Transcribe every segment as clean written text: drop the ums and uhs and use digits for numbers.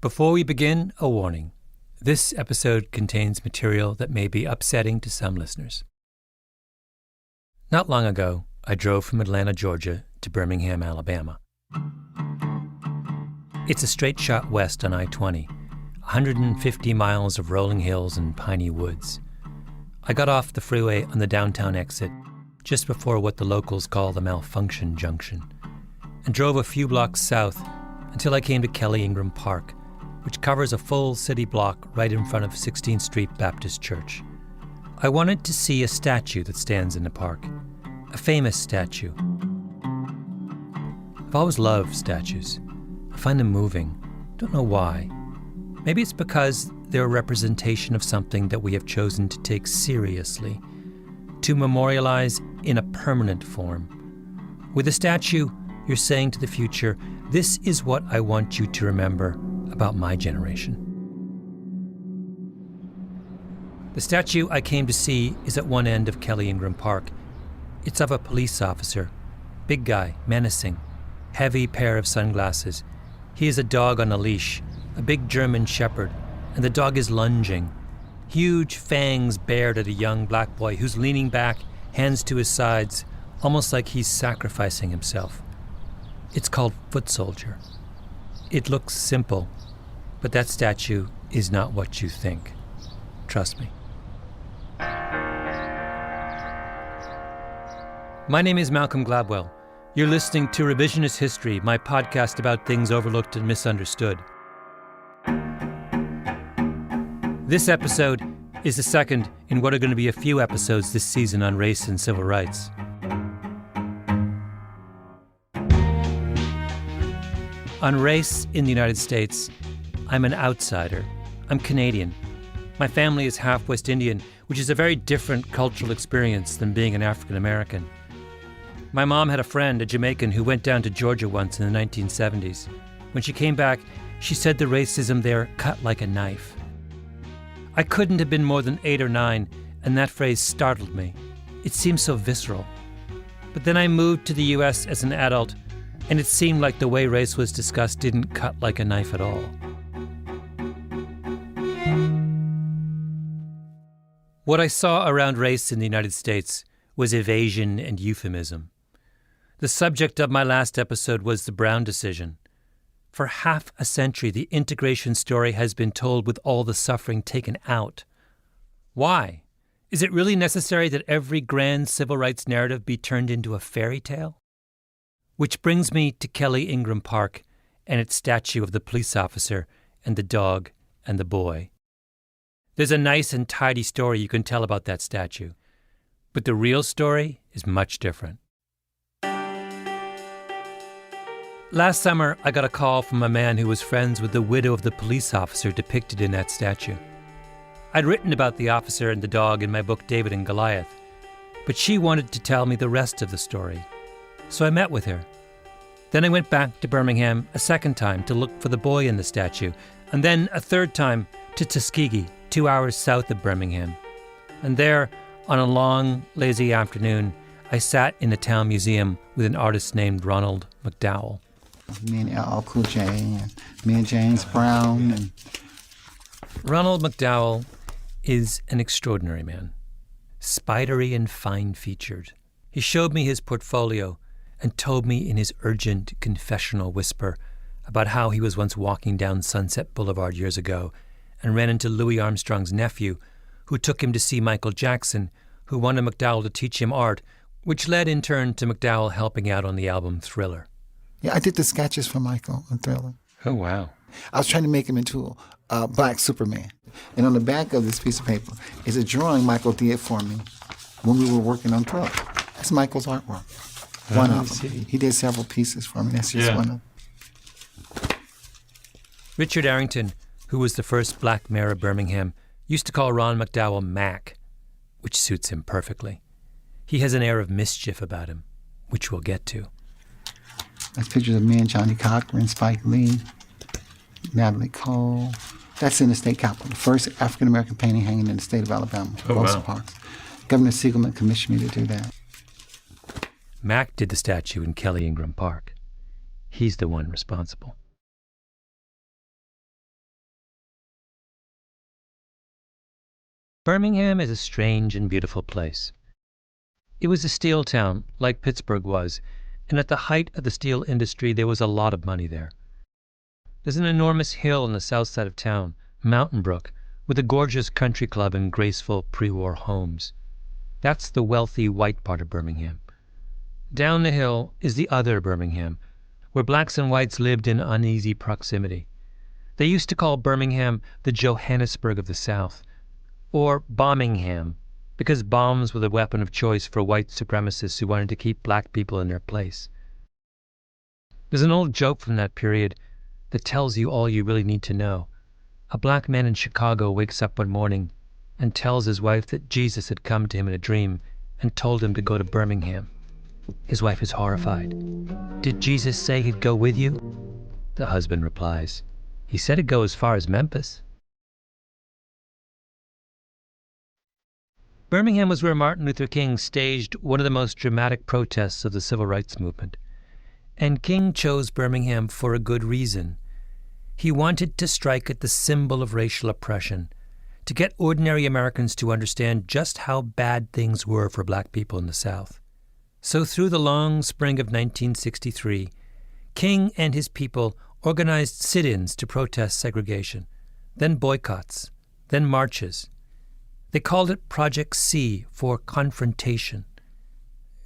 Before we begin, a warning. This episode contains material that may be upsetting to some listeners. Not long ago, I drove from Atlanta, Georgia to Birmingham, Alabama. It's a straight shot west on I-20, 150 miles of rolling hills and piney woods. I got off the freeway on the downtown exit just before what the locals call the malfunction junction, and drove a few blocks south until I came to Kelly Ingram Park, which covers a full city block right in front of 16th Street Baptist Church. I wanted to see a statue that stands in the park, a famous statue. I've always loved statues. I find them moving. Don't know why. Maybe it's because they're a representation of something that we have chosen to take seriously, to memorialize in a permanent form. With a statue, you're saying to the future, this is what I want you to remember about my generation. The statue I came to see is at one end of Kelly Ingram Park. It's of a police officer, big guy, menacing, heavy pair of sunglasses. He is a dog on a leash, a big German shepherd, and the dog is lunging, huge fangs bared at a young black boy who's leaning back, hands to his sides, almost like he's sacrificing himself. It's called Foot Soldier. It looks simple, but that statue is not what you think. Trust me. My name is Malcolm Gladwell. You're listening to Revisionist History, my podcast about things overlooked and misunderstood. This episode is the second in what are going to be a few episodes this season on race and civil rights. On race in the United States, I'm an outsider. I'm Canadian. My family is half West Indian, which is a very different cultural experience than being an African American. My mom had a friend, a Jamaican, who went down to Georgia once in the 1970s. When she came back, she said the racism there cut like a knife. I couldn't have been more than 8 or 9, and that phrase startled me. It seemed so visceral. But then I moved to the U.S. as an adult, and it seemed like the way race was discussed didn't cut like a knife at all. What I saw around race in the United States was evasion and euphemism. The subject of my last episode was the Brown decision. For half a century, the integration story has been told with all the suffering taken out. Why? Is it really necessary that every grand civil rights narrative be turned into a fairy tale? Which brings me to Kelly Ingram Park and its statue of the police officer and the dog and the boy. There's a nice and tidy story you can tell about that statue. But the real story is much different. Last summer, I got a call from a man who was friends with the widow of the police officer depicted in that statue. I'd written about the officer and the dog in my book David and Goliath, but she wanted to tell me the rest of the story. So I met with her. Then I went back to Birmingham a second time to look for the boy in the statue, and then a third time to Tuskegee, 2 hours south of Birmingham. And there, on a long, lazy afternoon, I sat in a town museum with an artist named Ronald McDowell. Me and LL Cool J, and me and James Brown. And Ronald McDowell is an extraordinary man, spidery and fine-featured. He showed me his portfolio and told me in his urgent confessional whisper about how he was once walking down Sunset Boulevard years ago and ran into Louis Armstrong's nephew, who took him to see Michael Jackson, who wanted McDowell to teach him art, which led in turn to McDowell helping out on the album Thriller. yeah, I did the sketches for Michael on Thriller. Oh, wow. I was trying to make him into a black Superman. And on the back of this piece of paper is a drawing Michael did for me when we were working on Thriller. That's Michael's artwork. One of them. He did several pieces for me. That's just one of them. Richard Arrington, who was the first black mayor of Birmingham, used to call Ron McDowell Mac, which suits him perfectly. He has an air of mischief about him, which we'll get to. That's pictures of me and Johnny Cochran, Spike Lee, Natalie Cole. That's in the state capitol, the first African-American painting hanging in the state of Alabama, Rosa Parks. Governor Siegelman commissioned me to do that. Mac did the statue in Kelly Ingram Park. He's the one responsible. Birmingham is a strange and beautiful place. It was a steel town, like Pittsburgh was, and at the height of the steel industry there was a lot of money there. There's an enormous hill on the south side of town, Mountain Brook, with a gorgeous country club and graceful pre-war homes. That's the wealthy white part of Birmingham. Down the hill is the other Birmingham, where blacks and whites lived in uneasy proximity. They used to call Birmingham the Johannesburg of the South, or Bombingham, because bombs were the weapon of choice for white supremacists who wanted to keep black people in their place. There's an old joke from that period that tells you all you really need to know. A black man in Chicago wakes up one morning and tells his wife that Jesus had come to him in a dream and told him to go to Birmingham. His wife is horrified. "Did Jesus say he'd go with you?" The husband replies, "He said he'd go as far as Memphis." Birmingham was where Martin Luther King staged one of the most dramatic protests of the civil rights movement. And King chose Birmingham for a good reason. He wanted to strike at the symbol of racial oppression, to get ordinary Americans to understand just how bad things were for black people in the South. So through the long spring of 1963, King and his people organized sit-ins to protest segregation, then boycotts, then marches. They called it Project C for confrontation.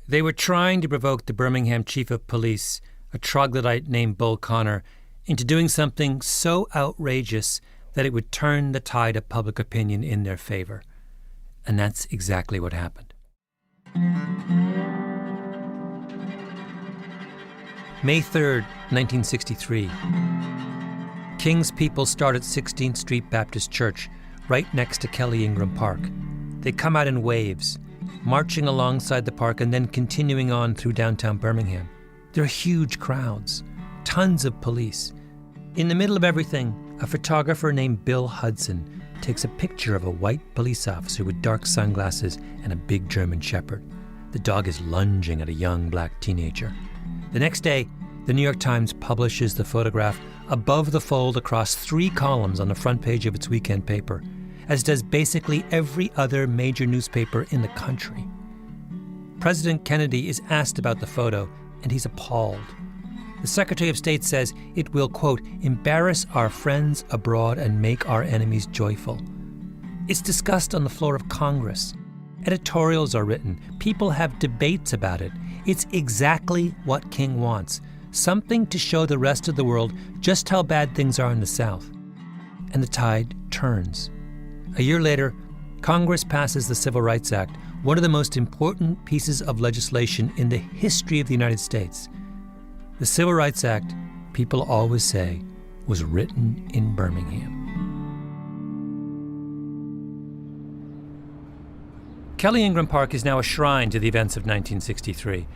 They were trying to provoke the Birmingham chief of police, a troglodyte named Bull Connor, into doing something so outrageous that it would turn the tide of public opinion in their favor. And that's exactly what happened. May 3rd, 1963. King's people start at 16th Street Baptist Church, right next to Kelly Ingram Park. They come out in waves, marching alongside the park and then continuing on through downtown Birmingham. There are huge crowds, tons of police. In the middle of everything, a photographer named Bill Hudson takes a picture of a white police officer with dark sunglasses and a big German shepherd. The dog is lunging at a young black teenager. The next day, the New York Times publishes the photograph above the fold across 3 columns on the front page of its weekend paper, as does basically every other major newspaper in the country. President Kennedy is asked about the photo, and he's appalled. The Secretary of State says it will, quote, embarrass our friends abroad and make our enemies joyful. It's discussed on the floor of Congress. Editorials are written. People have debates about it. It's exactly what King wants. Something to show the rest of the world just how bad things are in the South. And the tide turns. A year later, Congress passes the Civil Rights Act, one of the most important pieces of legislation in the history of the United States. The Civil Rights Act, people always say, was written in Birmingham. Kelly Ingram Park is now a shrine to the events of 1963.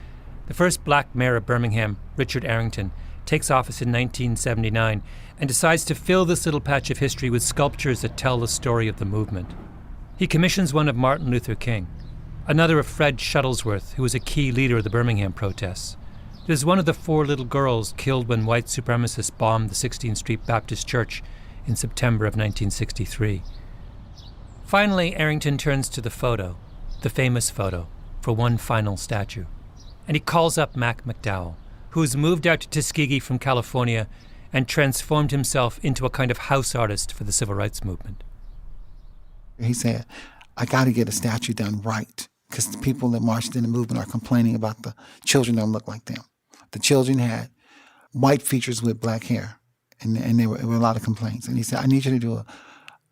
The first black mayor of Birmingham, Richard Arrington, takes office in 1979 and decides to fill this little patch of history with sculptures that tell the story of the movement. He commissions one of Martin Luther King, another of Fred Shuttlesworth, who was a key leader of the Birmingham protests. There's one of the 4 little girls killed when white supremacists bombed the 16th Street Baptist Church in September of 1963. Finally, Arrington turns to the photo, the famous photo, for one final statue. And he calls up Mac McDowell, who's moved out to Tuskegee from California and transformed himself into a kind of house artist for the civil rights movement. He said, I got to get a statue done right, because the people that marched in the movement are complaining about the children don't look like them. The children had white features with black hair, and there were a lot of complaints. And he said, I need you to do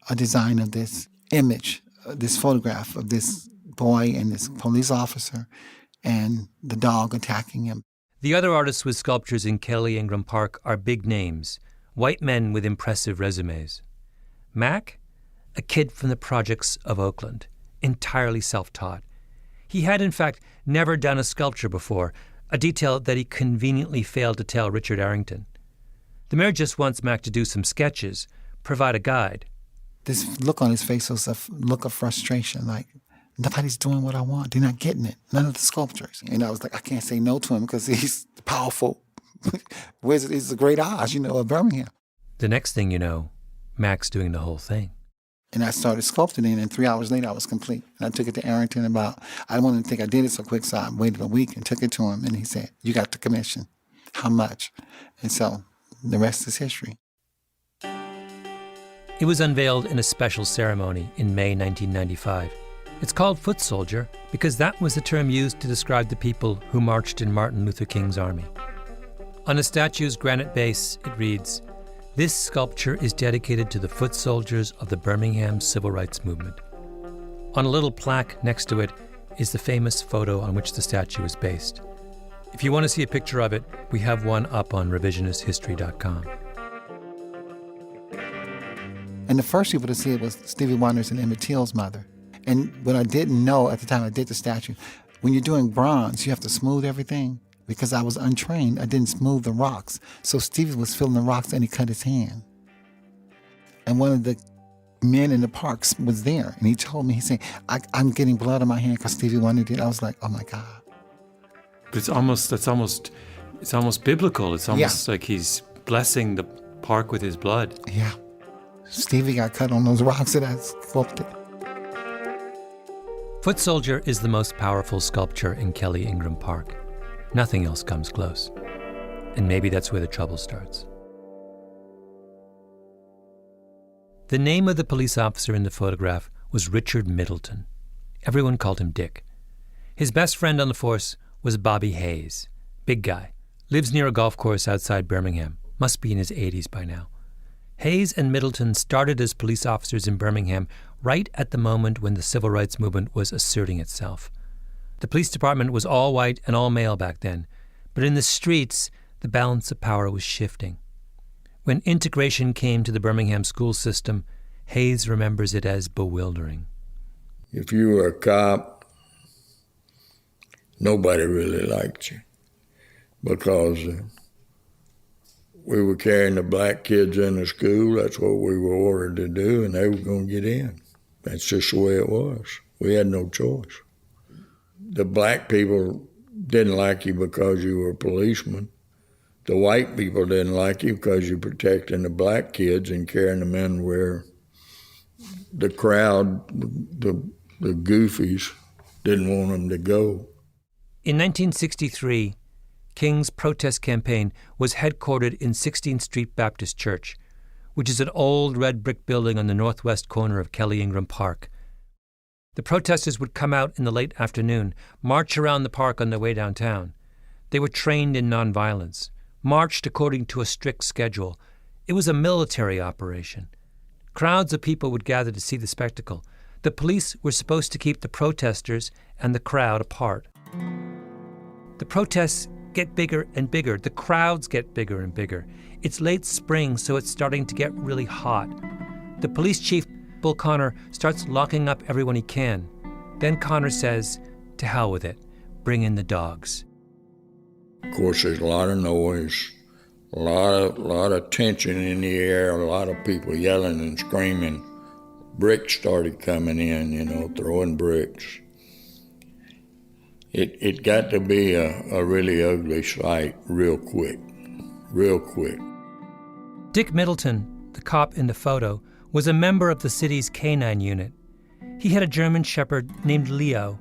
a design of this image, this photograph of this boy and this police officer and the dog attacking him. The other artists with sculptures in Kelly Ingram Park are big names, white men with impressive resumes. Mac, a kid from the projects of Oakland, entirely self-taught. He had, in fact, never done a sculpture before, a detail that he conveniently failed to tell Richard Arrington. The mayor just wants Mac to do some sketches, provide a guide. This look on his face was a look of frustration, like, nobody's doing what I want. They're not getting it. None of the sculptors. And I was like, I can't say no to him because he's the powerful wizard. He's the great Oz, of Birmingham. The next thing you know, Mac's doing the whole thing. And I started sculpting it, and 3 hours later, I was complete. And I took it to Arrington I didn't want to think I did it so quick, so I waited a week and took it to him, and he said, "You got the commission. How much?" And so the rest is history. It was unveiled in a special ceremony in May 1995. It's called Foot Soldier because that was the term used to describe the people who marched in Martin Luther King's army. On the statue's granite base, it reads, "This sculpture is dedicated to the foot soldiers of the Birmingham Civil Rights Movement." On a little plaque next to it is the famous photo on which the statue is based. If you want to see a picture of it, we have one up on revisionisthistory.com. And the first people to see it was Stevie Wonder's and Emmett Till's mother. And what I didn't know at the time I did the statue, when you're doing bronze, you have to smooth everything. Because I was untrained, I didn't smooth the rocks. So Stevie was feeling the rocks and he cut his hand. And one of the men in the parks was there, and he told me, he said, I'm getting blood on my hand because Stevie Wonder did. I was like, oh my God. But it's almost biblical. It's almost like he's blessing the park with his blood. Yeah. Stevie got cut on those rocks that I sculpted. Foot Soldier is the most powerful sculpture in Kelly Ingram Park. Nothing else comes close. And maybe that's where the trouble starts. The name of the police officer in the photograph was Richard Middleton. Everyone called him Dick. His best friend on the force was Bobby Hayes. Big guy. Lives near a golf course outside Birmingham. Must be in his 80s by now. Hayes and Middleton started as police officers in Birmingham right at the moment when the civil rights movement was asserting itself. The police department was all white and all male back then, but in the streets, the balance of power was shifting. When integration came to the Birmingham school system, Hayes remembers it as bewildering. If you were a cop, nobody really liked you because we were carrying the black kids into school. That's what we were ordered to do, and they were going to get in. That's just the way it was. We had no choice. The black people didn't like you because you were a policeman. The white people didn't like you because you're protecting the black kids and carrying them in where the crowd, the goofies, didn't want them to go. In 1963, King's protest campaign was headquartered in 16th Street Baptist Church, which is an old red brick building on the northwest corner of Kelly Ingram Park. The protesters would come out in the late afternoon, march around the park on their way downtown. They were trained in nonviolence, marched according to a strict schedule. It was a military operation. Crowds of people would gather to see the spectacle. The police were supposed to keep the protesters and the crowd apart. The protests get bigger and bigger. The crowds get bigger and bigger. It's late spring, so it's starting to get really hot. The police chief, Bull Connor, starts locking up everyone he can. Then Connor says, to hell with it. Bring in the dogs. Of course, there's a lot of noise, a lot of tension in the air, a lot of people yelling and screaming. Bricks started coming in, throwing bricks. It got to be a really ugly sight real quick. Dick Middleton, the cop in the photo, was a member of the city's canine unit. He had a German shepherd named Leo.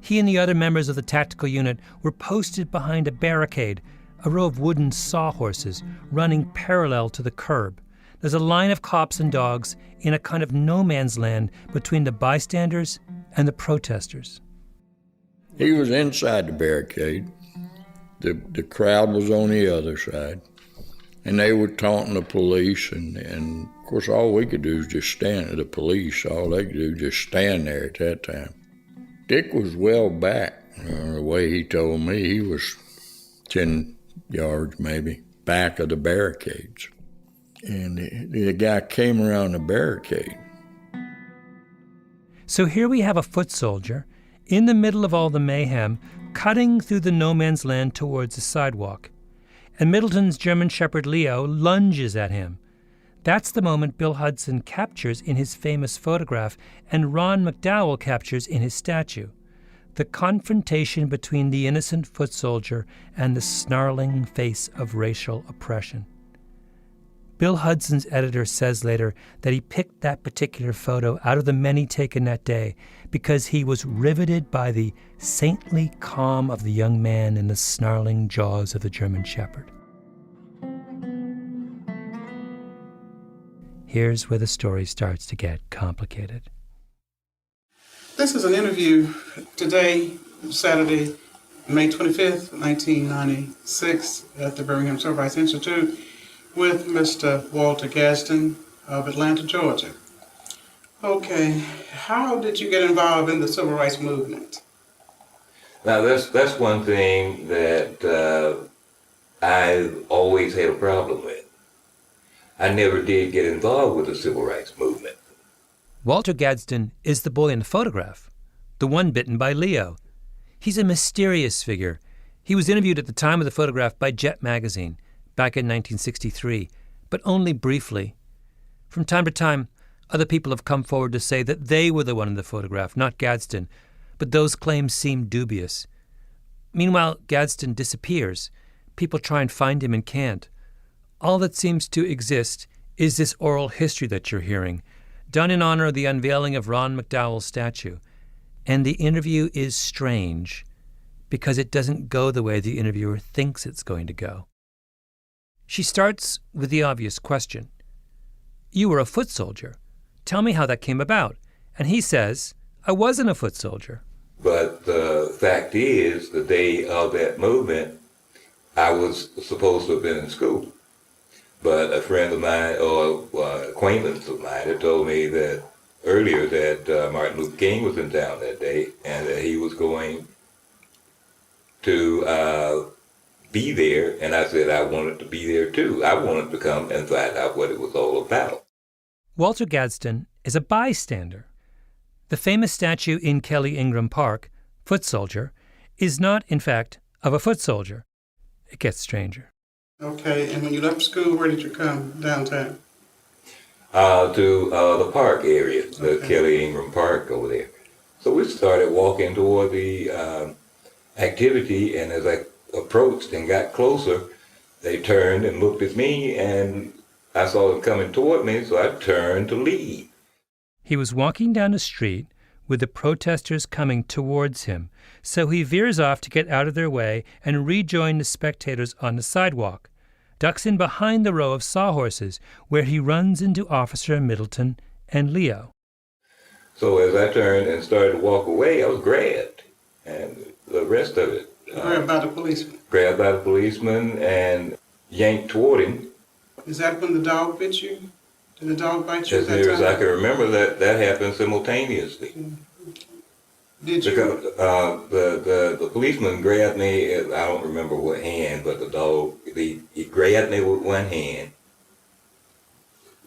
He and the other members of the tactical unit were posted behind a barricade, a row of wooden sawhorses running parallel to the curb. There's a line of cops and dogs in a kind of no man's land between the bystanders and the protesters. He was inside the barricade. The crowd was on the other side. And they were taunting the police, and of course all we could do is just stand, the police, all they could do was just stand there at that time. Dick was well back. The way he told me, he was 10 yards maybe back of the barricades. And the guy came around the barricade. So here we have a foot soldier in the middle of all the mayhem, cutting through the no man's land towards the sidewalk. And Middleton's German shepherd Leo lunges at him. That's the moment Bill Hudson captures in his famous photograph and Ron McDowell captures in his statue. The confrontation between the innocent foot soldier and the snarling face of racial oppression. Bill Hudson's editor says later that he picked that particular photo out of the many taken that day because he was riveted by the saintly calm of the young man in the snarling jaws of the German shepherd. Here's where the story starts to get complicated. This is an interview today, Saturday, May 25th, 1996, at the Birmingham Civil Rights Institute with Mr. Walter Gadsden of Atlanta, Georgia. Okay, how did you get involved in the civil rights movement? Now, that's one thing that I always had a problem with. I never did get involved with the civil rights movement. Walter Gadsden is the boy in the photograph, the one bitten by Leo. He's a mysterious figure. He was interviewed at the time of the photograph by Jet magazine back in 1963, but only briefly. From time to time, other people have come forward to say that they were the one in the photograph, not Gadsden, but those claims seem dubious. Meanwhile, Gadsden disappears. People try and find him and can't. All that seems to exist is this oral history that you're hearing, done in honor of the unveiling of Ron McDowell's statue. And the interview is strange because it doesn't go the way the interviewer thinks it's going to go. She starts with the obvious question. You were a foot soldier. Tell me how that came about. And he says, I wasn't a foot soldier. But the fact is, the day of that movement, I was supposed to have been in school. But a friend of mine, or acquaintance of mine, had told me that earlier that Martin Luther King was in town that day and that he was going to be there. And I said I wanted to be there too. I wanted to come and find out what it was all about. Walter Gadsden is a bystander. The famous statue in Kelly Ingram Park, Foot Soldier, is not, in fact, of a foot soldier. It gets stranger. Okay, and when you left school, where did you come downtown? To the park area, the Kelly Ingram Park over there. So we started walking toward the activity, and as I approached and got closer, they turned and looked at me, and I saw them coming toward me, so I turned to leave. He was walking down the street with the protesters coming towards him, so he veers off to get out of their way and rejoin the spectators on the sidewalk, ducks in behind the row of sawhorses, where he runs into Officer Middleton and Leo. So as I turned and started to walk away, I was grabbed, and the rest of it. Grabbed by the policeman? Grabbed by the policeman and yanked toward him. Is that when the dog bit you? Did the dog bite you As at that near time? as I can remember, that happened simultaneously. Did you? Because the policeman grabbed me, I don't remember what hand, but the dog, he grabbed me with one hand.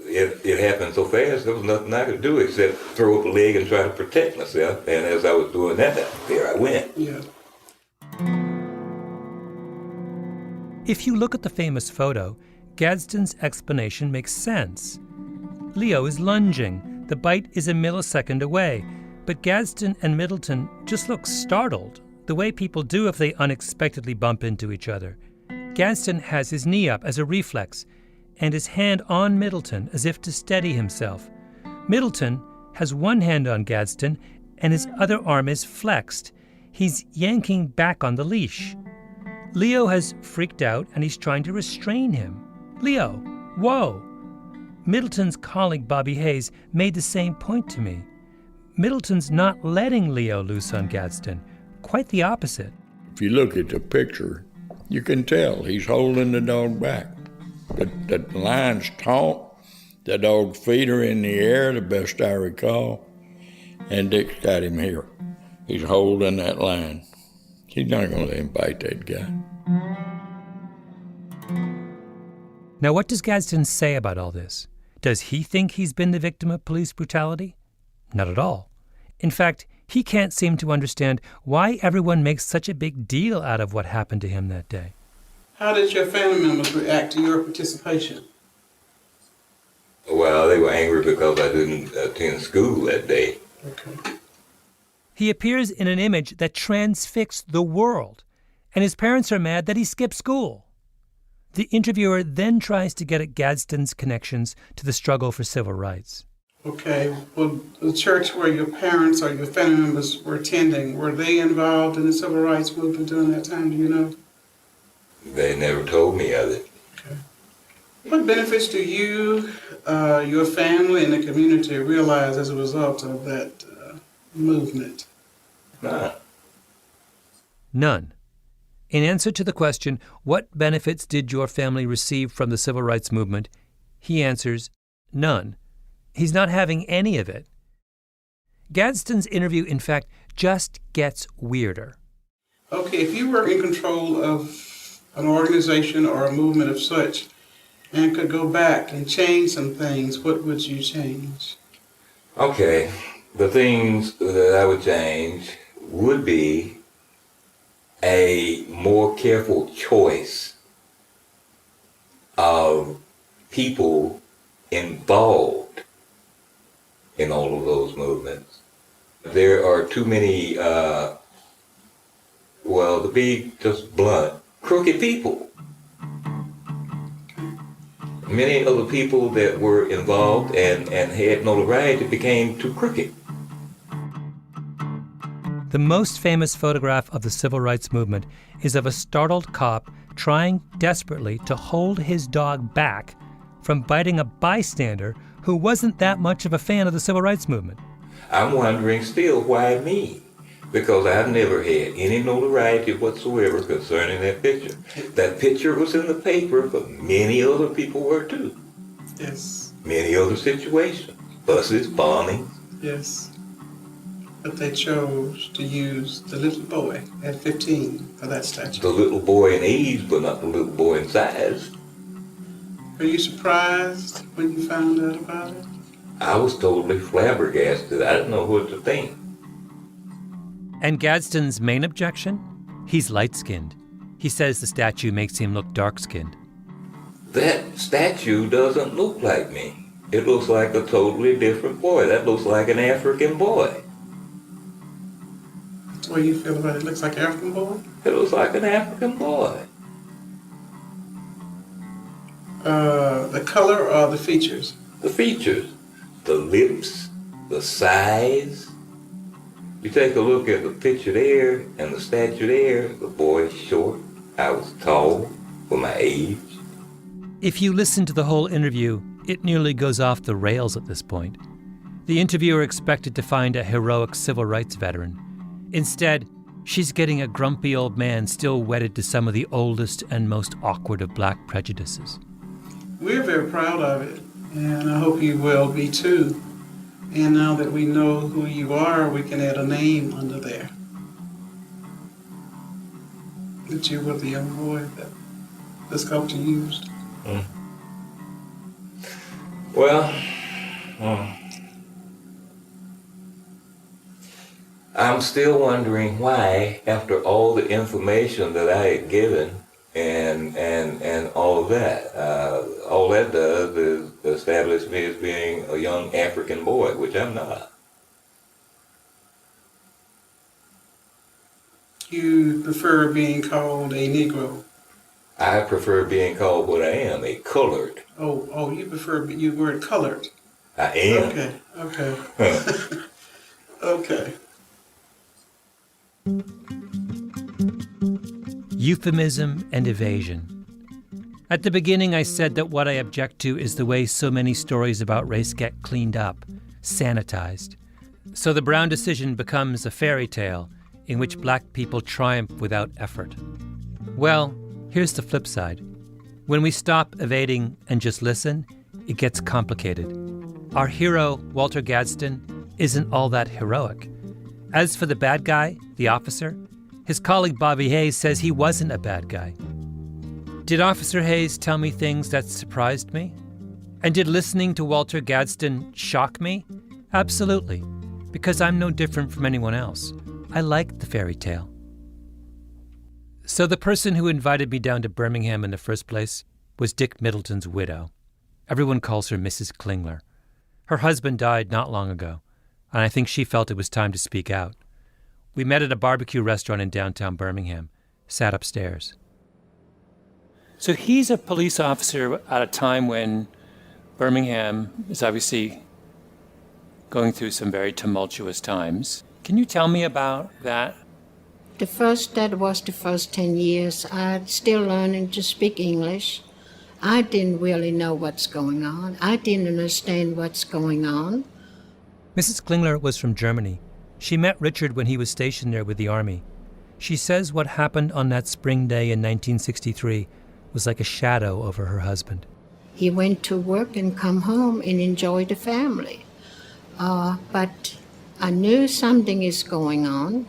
It happened so fast, there was nothing I could do except throw up a leg and try to protect myself. And as I was doing that, there I went. Yeah. If you look at the famous photo, Gadsden's explanation makes sense. Leo is lunging. The bite is a millisecond away. But Gadsden and Middleton just look startled, the way people do if they unexpectedly bump into each other. Gadsden has his knee up as a reflex, and his hand on Middleton as if to steady himself. Middleton has one hand on Gadsden, and his other arm is flexed. He's yanking back on the leash. Leo has freaked out, and he's trying to restrain him. Leo, whoa! Middleton's colleague Bobby Hayes made the same point to me. Middleton's not letting Leo loose on Gadsden. Quite the opposite. If you look at the picture, you can tell he's holding the dog back. The line's taut, the dog's feet are in the air, the best I recall, and Dick's got him here. He's holding that line. He's not going to let him bite that guy. Now, what does Gadsden say about all this? Does he think he's been the victim of police brutality? Not at all. In fact, he can't seem to understand why everyone makes such a big deal out of what happened to him that day. How did your family members react to your participation? Well, they were angry because I didn't attend school that day. Okay. He appears in an image that transfixed the world, and his parents are mad that he skipped school. The interviewer then tries to get at Gadsden's connections to the struggle for civil rights. Okay, well, the church where your parents or your family members were attending, were they involved in the civil rights movement during that time, do you know? They never told me of it. Okay. What benefits do you, your family, and the community realize as a result of that movement? None. None. In answer to the question, what benefits did your family receive from the civil rights movement, he answers, none. He's not having any of it. Gadsden's interview, in fact, just gets weirder. Okay, if you were in control of an organization or a movement of such and could go back and change some things, what would you change? Okay, the things that I would change would be a more careful choice of people involved in all of those movements. There are too many, to be just blunt, crooked people. Many of the people that were involved and had notoriety became too crooked. The most famous photograph of the civil rights movement is of a startled cop trying desperately to hold his dog back from biting a bystander who wasn't that much of a fan of the civil rights movement. I'm wondering still, why me? Because I've never had any notoriety whatsoever concerning that picture. That picture was in the paper, but many other people were too. Yes. Many other situations. Buses, bombings. Yes. But they chose to use the little boy at 15 for that statue. The little boy in age, but not the little boy in size. Were you surprised when you found out about it? I was totally flabbergasted. I didn't know what to think. And Gadsden's main objection? He's light-skinned. He says the statue makes him look dark-skinned. That statue doesn't look like me. It looks like a totally different boy. That looks like an African boy. That's the way you feel about it. It looks like an African boy? It looks like an African boy. The color or the features? The features. The lips. The size. You take a look at the picture there and the statue there. The boy's short. I was tall for my age. If you listen to the whole interview, it nearly goes off the rails at this point. The interviewer expected to find a heroic civil rights veteran. Instead, she's getting a grumpy old man still wedded to some of the oldest and most awkward of black prejudices. We're very proud of it, and I hope you will be too. And now that we know who you are, we can add a name under there. That you were the young boy that the sculptor used. Mm. Well, I'm still wondering why, after all the information that I had given and all of that, all that does is establish me as being a young African boy, which I'm not. You prefer being called a Negro? I prefer being called what I am, a colored. Oh, you prefer you word colored. I am. Okay. Okay. Euphemism and evasion. At the beginning, I said that what I object to is the way so many stories about race get cleaned up, sanitized. So the Brown decision becomes a fairy tale in which black people triumph without effort. Well, here's the flip side. When we stop evading and just listen, it gets complicated. Our hero, Walter Gadsden, isn't all that heroic. As for the bad guy, the officer, his colleague Bobby Hayes says he wasn't a bad guy. Did Officer Hayes tell me things that surprised me? And did listening to Walter Gadsden shock me? Absolutely, because I'm no different from anyone else. I liked the fairy tale. So the person who invited me down to Birmingham in the first place was Dick Middleton's widow. Everyone calls her Mrs. Klingler. Her husband died not long ago, and I think she felt it was time to speak out. We met at a barbecue restaurant in downtown Birmingham, sat upstairs. So he's a police officer at a time when Birmingham is obviously going through some very tumultuous times. Can you tell me about that? That was the first 10 years. I'm still learning to speak English. I didn't really know what's going on. I didn't understand what's going on. Mrs. Klingler was from Germany. She met Richard when he was stationed there with the Army. She says what happened on that spring day in 1963 was like a shadow over her husband. He went to work and come home and enjoy the family. But I knew something is going on.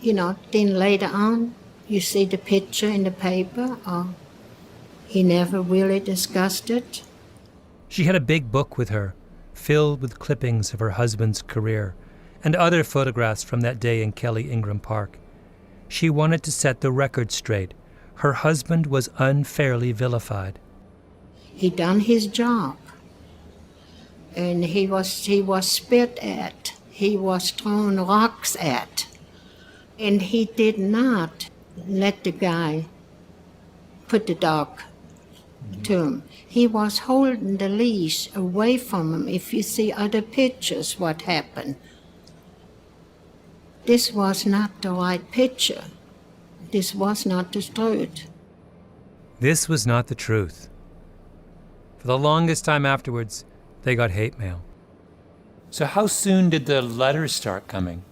Then later on, you see the picture in the paper. He never really discussed it. She had a big book with her, filled with clippings of her husband's career and other photographs from that day in Kelly Ingram Park. She wanted to set the record straight. Her husband was unfairly vilified. He done his job, and he was spit at. He was thrown rocks at, and he did not let the guy put the dog to him. He was holding the leash away from him. If you see other pictures, what happened. This was not the right picture. This was not the truth. This was not the truth. For the longest time afterwards, they got hate mail. So how soon did the letters start coming?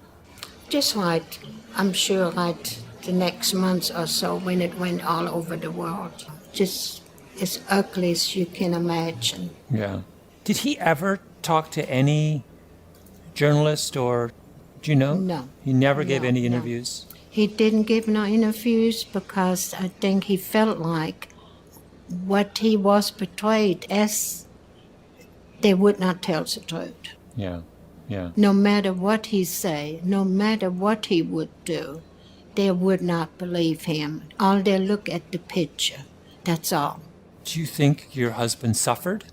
Just right, I'm sure right the next month or so when it went all over the world. Just as ugly as you can imagine. Yeah. Did he ever talk to any journalist or, do you know? No. He never gave any No. interviews? He didn't give no interviews because I think he felt like what he was portrayed as, they would not tell the truth. Yeah, yeah. No matter what he say, no matter what he would do, they would not believe him. All they look at the picture, that's all. Do you think your husband suffered?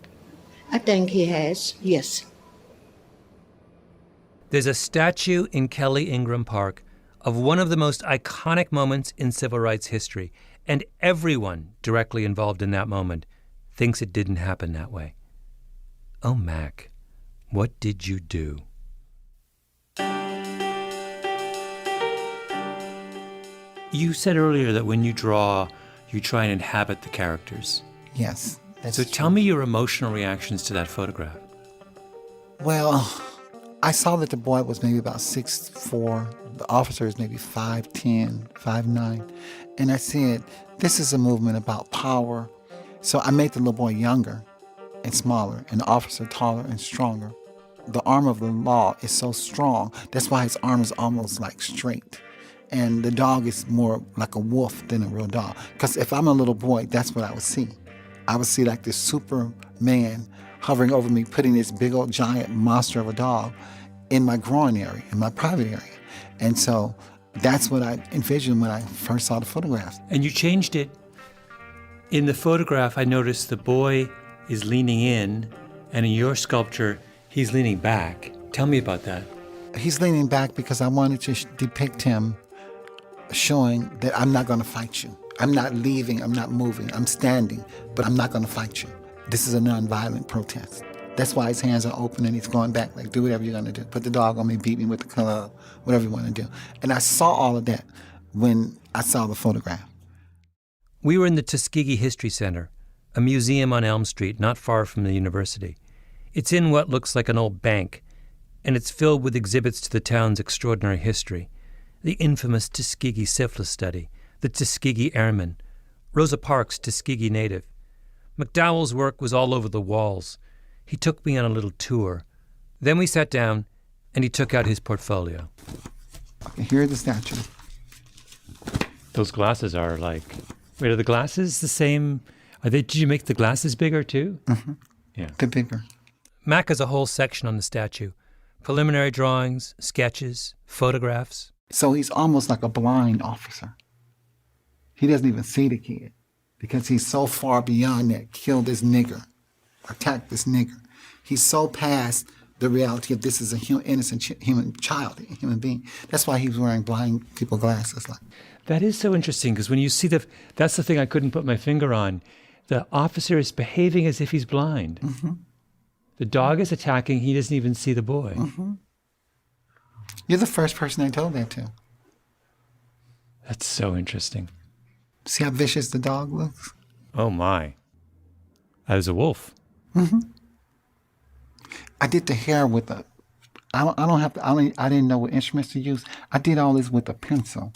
I think he has, yes. There's a statue in Kelly Ingram Park of one of the most iconic moments in civil rights history, and everyone directly involved in that moment thinks it didn't happen that way. Oh, Mac, what did you do? You said earlier that when you draw, you try and inhabit the characters. Yes. That's So true. tell me your emotional reactions to that photograph. Well, I saw that the boy was maybe about 6'4". The officer is maybe 5'10", 5'9". And I said, this is a movement about power. So I made the little boy younger and smaller, and the officer taller and stronger. The arm of the law is so strong. That's why his arm is almost like straight. And the dog is more like a wolf than a real dog. Because if I'm a little boy, that's what I would see. I would see like this Superman hovering over me, putting this big old giant monster of a dog in my groin area, in my private area. And so that's what I envisioned when I first saw the photographs. And you changed it. In the photograph, I noticed the boy is leaning in, and in your sculpture, he's leaning back. Tell me about that. He's leaning back because I wanted to depict him showing that I'm not going to fight you. I'm not leaving, I'm not moving, I'm standing, but I'm not going to fight you. This is a nonviolent protest. That's why his hands are open and he's going back, like, do whatever you're going to do. Put the dog on me, beat me with the club, whatever you want to do. And I saw all of that when I saw the photograph. We were in the Tuskegee History Center, a museum on Elm Street not far from the university. It's in what looks like an old bank, and it's filled with exhibits to the town's extraordinary history. The infamous Tuskegee syphilis study, the Tuskegee Airmen, Rosa Parks' Tuskegee native. McDowell's work was all over the walls. He took me on a little tour. Then we sat down, and he took out his portfolio. Okay, here are the statues. Those glasses are like... Wait, are the glasses the same? Did you make the glasses bigger too? Mm-hmm. Yeah. They're bigger. Mac has a whole section on the statue. Preliminary drawings, sketches, photographs. So he's almost like a blind officer. He doesn't even see the kid because he's so far beyond that. Kill this nigger. Attack this nigger. He's so past the reality of this is a innocent human child, a human being. That's why he was wearing blind people glasses. That is so interesting, because when you see that's the thing I couldn't put my finger on. The officer is behaving as if he's blind. Mm-hmm. The dog is attacking. He doesn't even see the boy. Mm-hmm. You're the first person I told that to. That's so interesting. See how vicious the dog looks? Oh, my. That was a wolf. Mm-hmm. I did the hair with I didn't know what instruments to use. I did all this with a pencil.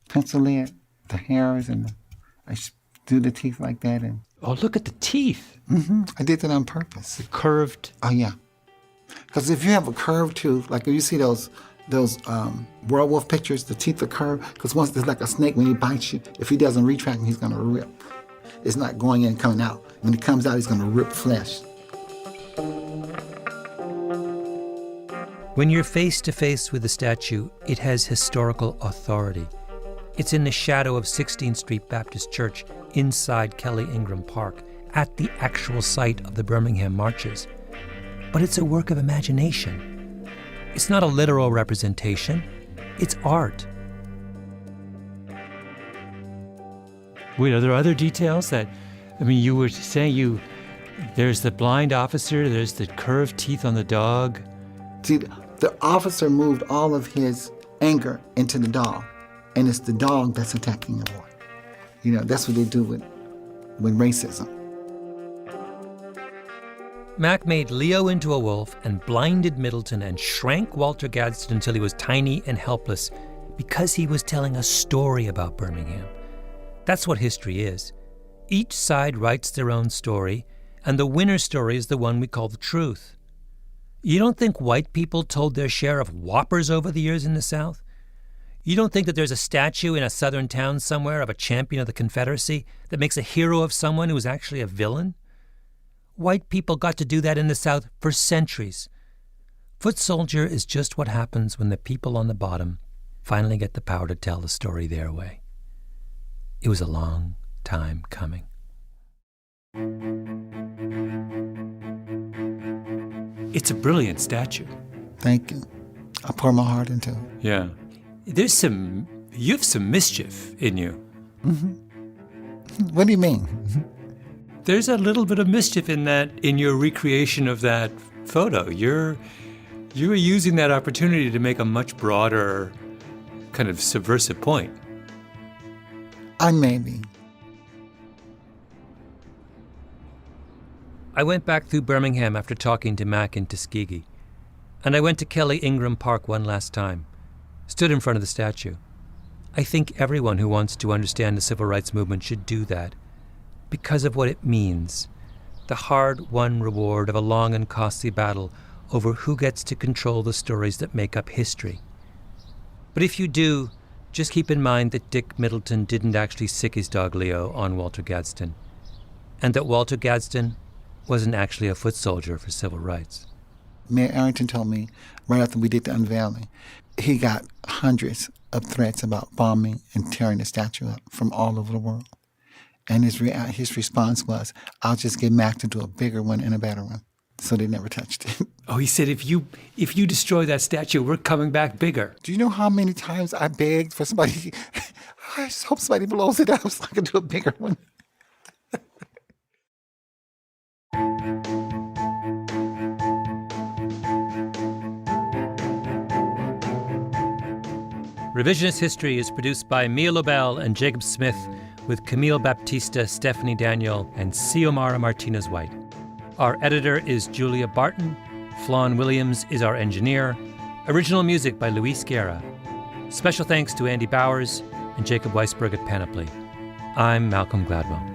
Pencil lead, the hairs, and I do the teeth like that. And oh, look at the teeth. Mm-hmm. I did that on purpose. The curved. Oh, yeah. Because if you have a curved tooth, like if you see those werewolf pictures, the teeth are curved, because once there's like a snake, when he bites you, if he doesn't retract him, he's going to rip. It's not going in and coming out. When it comes out, he's going to rip flesh. When you're face to face with the statue, it has historical authority. It's in the shadow of 16th Street Baptist Church inside Kelly Ingram Park, at the actual site of the Birmingham marches. But it's a work of imagination. It's not a literal representation. It's art. Wait, are there other details that, you were saying there's the blind officer, there's the curved teeth on the dog. See, the officer moved all of his anger into the dog, and it's the dog that's attacking the boy. That's what they do with racism. Mac made Leo into a wolf and blinded Middleton and shrank Walter Gadsden until he was tiny and helpless because he was telling a story about Birmingham. That's what history is. Each side writes their own story, and the winner story is the one we call the truth. You don't think white people told their share of whoppers over the years in the South? You don't think that there's a statue in a southern town somewhere of a champion of the Confederacy that makes a hero of someone who was actually a villain? White people got to do that in the South for centuries. Foot soldier is just what happens when the people on the bottom finally get the power to tell the story their way. It was a long time coming. It's a brilliant statue. Thank you. I pour my heart into it. Yeah. You have some mischief in you. Mm-hmm. What do you mean? There's a little bit of mischief in your recreation of that photo. You're using that opportunity to make a much broader kind of subversive point. I may be. I went back through Birmingham after talking to Mac in Tuskegee, and I went to Kelly Ingram Park one last time, stood in front of the statue. I think everyone who wants to understand the civil rights movement should do that, because of what it means, the hard-won reward of a long and costly battle over who gets to control the stories that make up history. But if you do, just keep in mind that Dick Middleton didn't actually sick his dog Leo on Walter Gadsden, and that Walter Gadsden wasn't actually a foot soldier for civil rights. Mayor Arrington told me right after we did the unveiling, he got hundreds of threats about bombing and tearing the statue up from all over the world. And his response was, I'll just get Mac to do a bigger one and a better one. So they never touched it. Oh, he said, if you destroy that statue, we're coming back bigger. Do you know how many times I begged for somebody? I just hope somebody blows it up so I can do a bigger one. Revisionist History is produced by Mia Lobel and Jacob Smith, with Camille Baptista, Stephanie Daniel, and Xiomara Martinez-White. Our editor is Julia Barton. Flawn Williams is our engineer. Original music by Luis Guerra. Special thanks to Andy Bowers and Jacob Weisberg at Panoply. I'm Malcolm Gladwell.